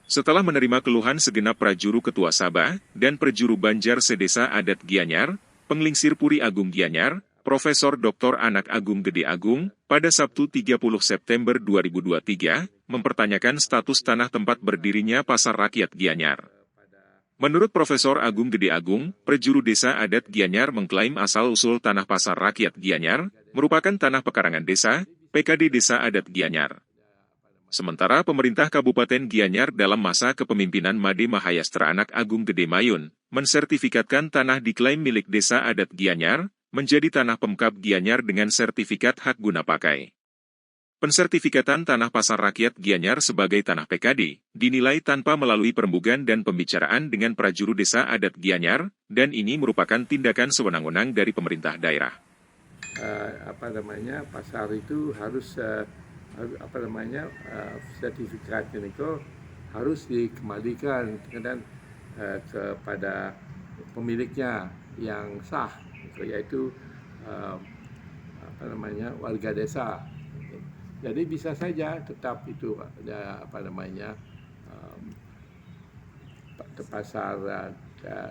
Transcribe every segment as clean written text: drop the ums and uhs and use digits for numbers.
Setelah menerima keluhan segenap prajuru Ketua Sabah dan Perjuru Banjar Sedesa Adat Gianyar, Penglingsir Puri Agung Gianyar, Profesor Dr. Anak Agung Gede Agung, pada Sabtu 30 September 2023, mempertanyakan status tanah tempat berdirinya Pasar Rakyat Gianyar. Menurut Profesor Agung Gede Agung, Perjuru Desa Adat Gianyar mengklaim asal-usul tanah Pasar Rakyat Gianyar merupakan tanah pekarangan desa, PKD Desa Adat Gianyar. Sementara pemerintah Kabupaten Gianyar dalam masa kepemimpinan Made Mahayastra Anak Agung Gede Mayun, mensertifikatkan tanah diklaim milik Desa Adat Gianyar, menjadi tanah Pemkab Gianyar dengan sertifikat hak guna pakai. Pensertifikatan tanah Pasar Rakyat Gianyar sebagai tanah PKD, dinilai tanpa melalui perembugan dan pembicaraan dengan prajuru Desa Adat Gianyar, dan ini merupakan tindakan sewenang-wenang dari pemerintah daerah. Pasar itu harus sertifikat itu harus dikembalikan dan kepada pemiliknya yang sah, yaitu warga desa. Jadi bisa saja tetap itu pasar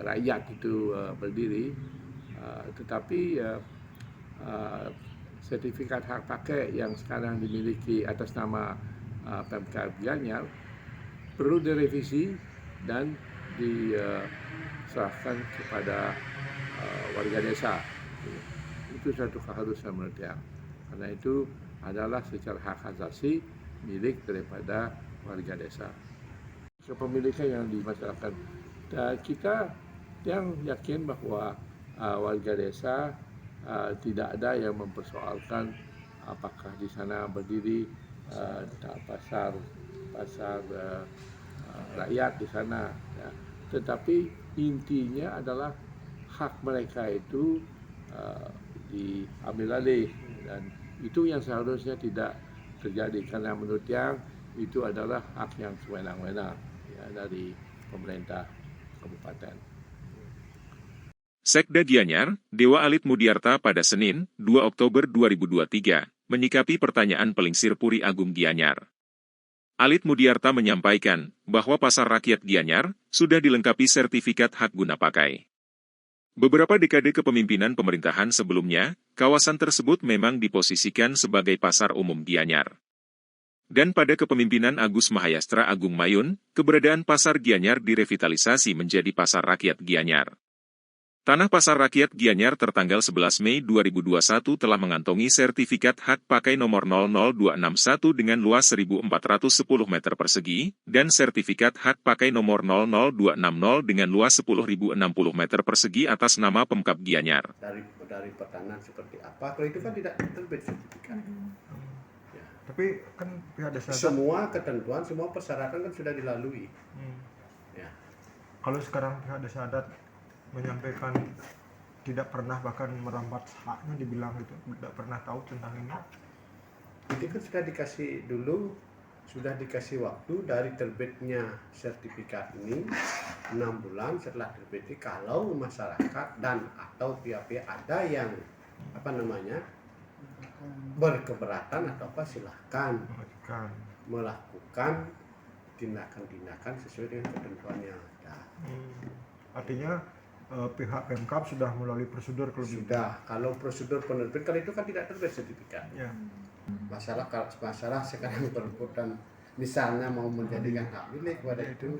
rakyat itu berdiri, tetapi sertifikat hak pakai yang sekarang dimiliki atas nama Pemkab Gianyar perlu direvisi dan diserahkan kepada warga desa. Itu satu keharusan menurut saya, karena itu adalah secara hak asasi milik daripada warga desa. Kepemilikan yang dimasalahkan, kita yang yakin bahwa warga desa tidak ada yang mempersoalkan apakah di sana berdiri pasar rakyat di sana, ya. Tetapi intinya adalah hak mereka itu diambil alih, dan itu yang seharusnya tidak terjadi, karena menurut yang itu adalah hak yang sewenang-wenang, ya, dari pemerintah kabupaten. Sekda Gianyar, Dewa Alit Mudiarta pada Senin, 2 Oktober 2023, menyikapi pertanyaan Penglingsir Puri Agung Gianyar. Alit Mudiarta menyampaikan bahwa Pasar Rakyat Gianyar sudah dilengkapi sertifikat hak guna pakai. Beberapa dekade kepemimpinan pemerintahan sebelumnya, kawasan tersebut memang diposisikan sebagai pasar umum Gianyar. Dan pada kepemimpinan Agus Mahayastra Agung Mayun, keberadaan Pasar Gianyar direvitalisasi menjadi Pasar Rakyat Gianyar. Tanah Pasar Rakyat Gianyar tertanggal 11 Mei 2021 telah mengantongi sertifikat hak pakai nomor 00261 dengan luas 1.410 meter persegi, dan sertifikat hak pakai nomor 00260 dengan luas 10.060 meter persegi atas nama Pemkab Gianyar. Dari pertanahan seperti apa, kalau itu kan tidak terbit sertifikat. Ya. Tapi kan pihak desa semua ketentuan, semua persyaratan kan sudah dilalui. Ya. Kalau sekarang pihak desa adat menyampaikan tidak pernah bahkan merambat haknya, dibilang itu tidak pernah tahu tentang ini. Itu kan sudah dikasih waktu dari terbitnya sertifikat ini 6 bulan setelah terbit. Kalau masyarakat dan atau pihak-pihak ada yang berkeberatan atau apa, silahkan melakukan tindakan-tindakan sesuai dengan ketentuan yang ada. Artinya pihak Pemkab sudah melalui prosedur sudah. Kalau prosedur penerbitan itu kan tidak terbit sertifikat. Ya. Masalah sekarang perebutan misalnya mau menjadikan hak milik pada itu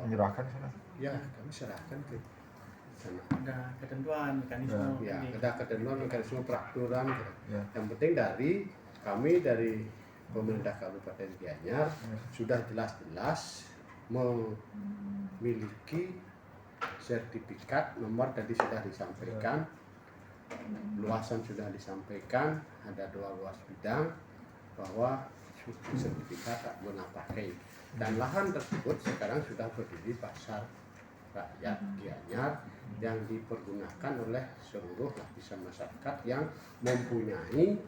menyerahkan sana. Ya, kami serahkan ke sana. Ada ketentuan mekanisme. Ya, ada ketentuan mekanisme peraturan. Ya. Yang penting dari pemerintah Kabupaten Gianyar sudah jelas-jelas memiliki sertifikat nomor, tadi sudah disampaikan, luasan sudah disampaikan, ada 2 luas bidang, bahwa sertifikat hak guna pakai, dan lahan tersebut sekarang sudah berdiri Pasar Rakyat Gianyar yang dipergunakan oleh seluruh lapisan masyarakat yang mempunyai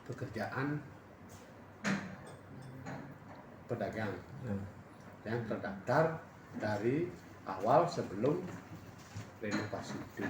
pekerjaan pedagang yang terdaftar dari awal sebelum renovasi itu.